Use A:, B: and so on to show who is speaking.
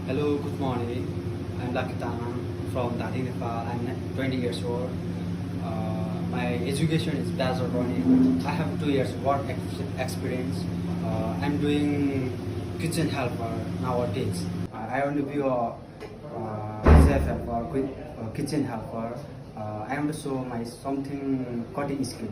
A: Hello, good morning. I'm Tamang from Nepal. I'm 20 years old. My education is bachelor running. I have 2 years work experience. I'm doing kitchen helper nowadays. I want to be a chef helper, kitchen helper. I want to show my something cutting skill.